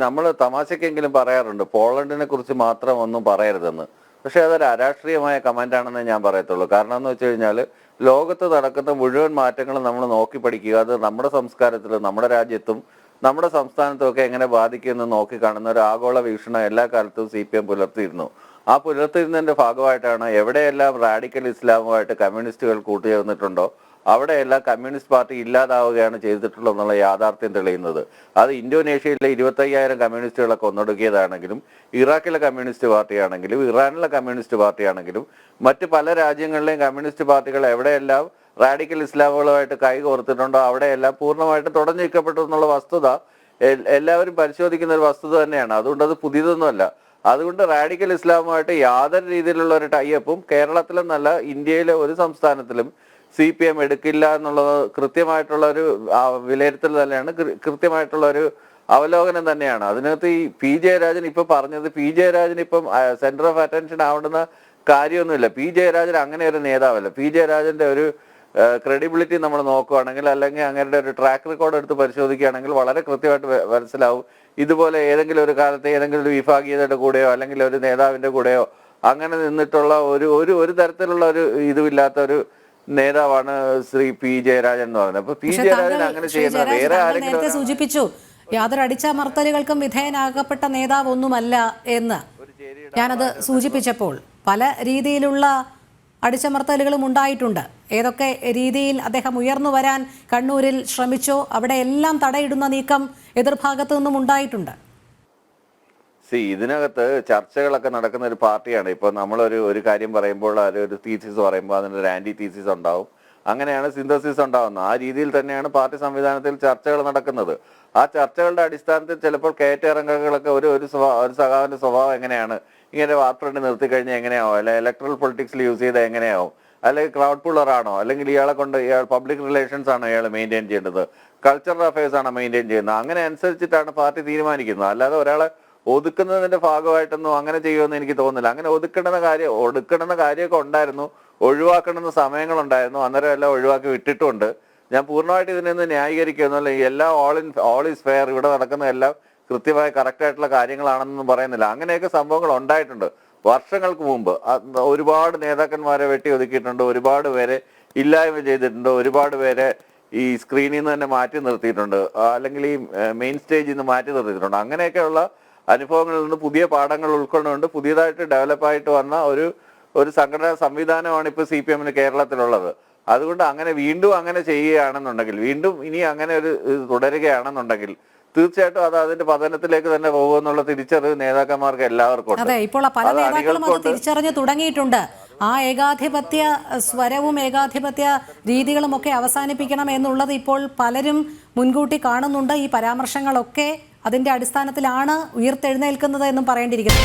നമ്മൾ തമാശക്കെങ്കിലും പറയാറുണ്ട് പോളണ്ടിനെ കുറിച്ച് മാത്രം ഒന്നും പറയരുതെന്ന്. പക്ഷെ അതൊരു അരാഷ്ട്രീയമായ കമന്റാണെന്ന് ഞാൻ പറയത്തുള്ളൂ. കാരണം എന്ന് വെച്ച് കഴിഞ്ഞാൽ ലോകത്ത് നടക്കുന്ന മുഴുവൻ മാറ്റങ്ങളും നമ്മൾ നോക്കി പഠിക്കുക. അത് നമ്മുടെ സംസ്കാരത്തിലും നമ്മുടെ രാജ്യത്തും നമ്മുടെ സംസ്ഥാനത്തും ഒക്കെ എങ്ങനെ ബാധിക്കുമെന്ന് നോക്കി കാണുന്ന ഒരു ആഗോള വീക്ഷണം എല്ലാ കാലത്തും CPM പുലർത്തിയിരുന്നു. ആ പുലർത്തിയിരുന്നതിന്റെ ഭാഗമായിട്ടാണ് എവിടെയെല്ലാം റാഡിക്കൽ ഇസ്ലാമുമായിട്ട് കമ്മ്യൂണിസ്റ്റുകൾ കൂട്ടുചേർന്നിട്ടുണ്ടോ അവിടെയെല്ലാം കമ്മ്യൂണിസ്റ്റ് പാർട്ടി ഇല്ലാതാവുകയാണ് ചെയ്തിട്ടുള്ളത് എന്നുള്ള യാഥാർത്ഥ്യം തെളിയുന്നത്. അത് ഇന്തോനേഷ്യയിലെ 25,000 കമ്മ്യൂണിസ്റ്റുകളെ കൊന്നൊടുക്കിയതാണെങ്കിലും, ഇറാഖിലെ കമ്മ്യൂണിസ്റ്റ് പാർട്ടിയാണെങ്കിലും, ഇറാനിലെ കമ്മ്യൂണിസ്റ്റ് പാർട്ടിയാണെങ്കിലും, മറ്റ് പല രാജ്യങ്ങളിലെയും കമ്മ്യൂണിസ്റ്റ് പാർട്ടികൾ എവിടെയെല്ലാം റാഡിക്കൽ ഇസ്ലാമുകളുമായിട്ട് കൈ കോർത്തിട്ടുണ്ടോ അവിടെയെല്ലാം പൂർണ്ണമായിട്ടും തുടഞ്ഞു വയ്ക്കപ്പെട്ടു എന്നുള്ള വസ്തുത എല്ലാവരും പരിശോധിക്കുന്ന ഒരു വസ്തുത തന്നെയാണ്. അതുകൊണ്ട് അത് പുതിയതൊന്നുമല്ല. അതുകൊണ്ട് റാഡിക്കൽ ഇസ്ലാമുമായിട്ട് യാതൊരു രീതിയിലുള്ള ഒരു ടൈഅപ്പും കേരളത്തിലെന്നല്ല ഇന്ത്യയിലെ ഒരു സംസ്ഥാനത്തിലും CPM എടുക്കില്ല എന്നുള്ളത് കൃത്യമായിട്ടുള്ള ഒരു വിലയിരുത്തൽ തന്നെയാണ്, കൃത്യമായിട്ടുള്ള ഒരു അവലോകനം തന്നെയാണ്. അതിനകത്ത് ഈ പി ജയരാജൻ ഇപ്പൊ പറഞ്ഞത്, പി ജയരാജൻ ഇപ്പം സെന്റർ ഓഫ് അറ്റൻഷൻ ആവേണ്ടുന്ന കാര്യമൊന്നുമില്ല. പി ജയരാജൻ അങ്ങനെ ഒരു നേതാവല്ല. പി ജയരാജന്റെ ഒരു ക്രെഡിബിലിറ്റി നമ്മൾ നോക്കുകയാണെങ്കിൽ, അല്ലെങ്കിൽ അങ്ങയുടെ ഒരു ട്രാക്ക് റെക്കോർഡ് എടുത്ത് പരിശോധിക്കുകയാണെങ്കിൽ വളരെ കൃത്യമായിട്ട് മനസ്സിലാവും. ഇതുപോലെ ഏതെങ്കിലും ഒരു കാലത്ത് ഏതെങ്കിലും ഒരു വിഭാഗീയതയുടെ കൂടെയോ അല്ലെങ്കിൽ ഒരു നേതാവിന്റെ കൂടെയോ അങ്ങനെ നിന്നിട്ടുള്ള ഒരു തരത്തിലുള്ള ഒരു ഇതുമില്ലാത്ത ഒരു നേതാവാണ് ശ്രീ പി ജയരാജൻ എന്ന് പറയുന്നത്. അപ്പൊ പി ജയരാജൻ അങ്ങനെ ചെയ്യുന്ന വേറെ ആരെങ്കിലും സൂചിപ്പിച്ചു യാതൊരു അടിച്ചമർത്തലുകൾക്കും വിധേയനാകപ്പെട്ട നേതാവ് ഒന്നുമല്ല എന്ന് ഞാനത് സൂചിപ്പിച്ചപ്പോൾ പല രീതിയിലുള്ള അടിച്ചമർത്തലുകളും ഉണ്ടായിട്ടുണ്ട്. ഏതൊക്കെ രീതിയിൽ അദ്ദേഹം ഉയർന്നു വരാൻ കണ്ണൂരിൽ ശ്രമിച്ചോ അവിടെ എല്ലാം തടയിടുന്ന നീക്കം എതിർഭാഗത്തു നിന്നും ഉണ്ടായിട്ടുണ്ട്. ഇതിനകത്ത് ചർച്ചകളൊക്കെ നടക്കുന്ന ഒരു പാർട്ടിയാണ്. ഇപ്പൊ നമ്മളൊരു കാര്യം പറയുമ്പോൾ ഒരു തീസിസ് പറയുമ്പോൾ അതിനൊരു ആന്റി തീസിസ് ഉണ്ടാവും. അങ്ങനെയാണ് സിന്തസിസ് ഉണ്ടാവുന്നത്. ആ രീതിയിൽ തന്നെയാണ് പാർട്ടി സംവിധാനത്തിൽ ചർച്ചകൾ നടക്കുന്നത്. ആ ചർച്ചകളുടെ അടിസ്ഥാനത്തിൽ ചിലപ്പോൾ കയറ്റിറങ്ങലുകളൊക്കെ ഒരു സഖാവിന്റെ സ്വഭാവം എങ്ങനെയാണ്, ഇങ്ങനെ വാർത്തണ്ടി നിർത്തി കഴിഞ്ഞാൽ എങ്ങനെയാവും, അല്ലെങ്കിൽ ഇലക്ട്രൽ പൊളിറ്റിക്സിൽ യൂസ് ചെയ്താൽ എങ്ങനെയാവും, അല്ലെങ്കിൽ ക്രൗഡ് പുള്ളറാണോ, അല്ലെങ്കിൽ ഇയാൾ പബ്ലിക് റിലേഷൻസ് ആണോ ഇയാൾ മെയിൻറ്റെയിൻ ചെയ്യേണ്ടത്, കൾച്ചറൽ അഫയേഴ്സ് ആണോ മെയിൻറ്റെയിൻ ചെയ്യുന്നത്, അങ്ങനെ അനുസരിച്ചിട്ടാണ് പാർട്ടി തീരുമാനിക്കുന്നത്. അല്ലാതെ ഒരാളെ ഒതുക്കുന്നതിന്റെ ഭാഗമായിട്ടൊന്നും അങ്ങനെ ചെയ്യുമെന്ന് എനിക്ക് തോന്നുന്നില്ല. അങ്ങനെ ഒതുക്കണമെന്ന കാര്യമൊക്കെ ഉണ്ടായിരുന്നു, ഒഴിവാക്കണമെന്ന സമയങ്ങളുണ്ടായിരുന്നു. അന്നേരം എല്ലാം ഒഴിവാക്കി വിട്ടിട്ടുണ്ട്. ഞാൻ പൂർണ്ണമായിട്ട് ഇതിനൊന്ന് ന്യായീകരിക്കുന്നില്ല. എല്ലാം ഓൾ ഈസ് ഫെയർ, ഇവിടെ നടക്കുന്ന എല്ലാം കൃത്യമായ കറക്റ്റ് ആയിട്ടുള്ള കാര്യങ്ങളാണെന്നൊന്നും പറയുന്നില്ല. അങ്ങനെയൊക്കെ സംഭവങ്ങൾ ഉണ്ടായിട്ടുണ്ട് വർഷങ്ങൾക്ക് മുമ്പ്. ഒരുപാട് നേതാക്കന്മാരെ വെട്ടി ഒതുക്കിയിട്ടുണ്ട്, ഒരുപാട് പേരെ ഇല്ലായ്മ ചെയ്തിട്ടുണ്ട്, ഒരുപാട് പേരെ ഈ സ്ക്രീനിൽ നിന്ന് തന്നെ മാറ്റി നിർത്തിയിട്ടുണ്ട്, അല്ലെങ്കിൽ ഈ മെയിൻ സ്റ്റേജിൽ നിന്ന് മാറ്റി നിർത്തിയിട്ടുണ്ട്. അങ്ങനെയൊക്കെയുള്ള അനുഭവങ്ങളിൽ നിന്ന് പുതിയ പാഠങ്ങൾ ഉൾക്കൊണ്ടുകൊണ്ട് പുതിയതായിട്ട് ഡെവലപ്പായിട്ട് വന്ന ഒരു സംഘടനാ സംവിധാനമാണ് ഇപ്പോൾ CPM കേരളത്തിലുള്ളത്. അതുകൊണ്ട് വീണ്ടും അങ്ങനെ ചെയ്യുകയാണെന്നുണ്ടെങ്കിൽ, വീണ്ടും ഇനി അങ്ങനെ ഒരു തുടരുകയാണെന്നുണ്ടെങ്കിൽ തീർച്ചയായിട്ടും അത് അതിന്റെ പതനത്തിലേക്ക് തന്നെ പോകുമെന്നുള്ള തിരിച്ചറിവ് നേതാക്കന്മാർക്ക് എല്ലാവർക്കും അതെ. ഇപ്പോൾ പല നേതാക്കളും അത് തിരിച്ചറിഞ്ഞു തുടങ്ങിയിട്ടുണ്ട്. ആ ഏകാധിപത്യ സ്വരവും ഏകാധിപത്യ രീതികളും ഒക്കെ അവസാനിപ്പിക്കണം എന്നുള്ളത് ഇപ്പോൾ പലരും മുൻകൂട്ടി കാണുന്നുണ്ട്. ഈ പരാമർശങ്ങളൊക്കെ അതിന്റെ അടിസ്ഥാനത്തിലാണ് ഉയർത്തെഴുന്നേൽക്കുന്നത് എന്നും പറയേണ്ടിയിരിക്കുന്നു.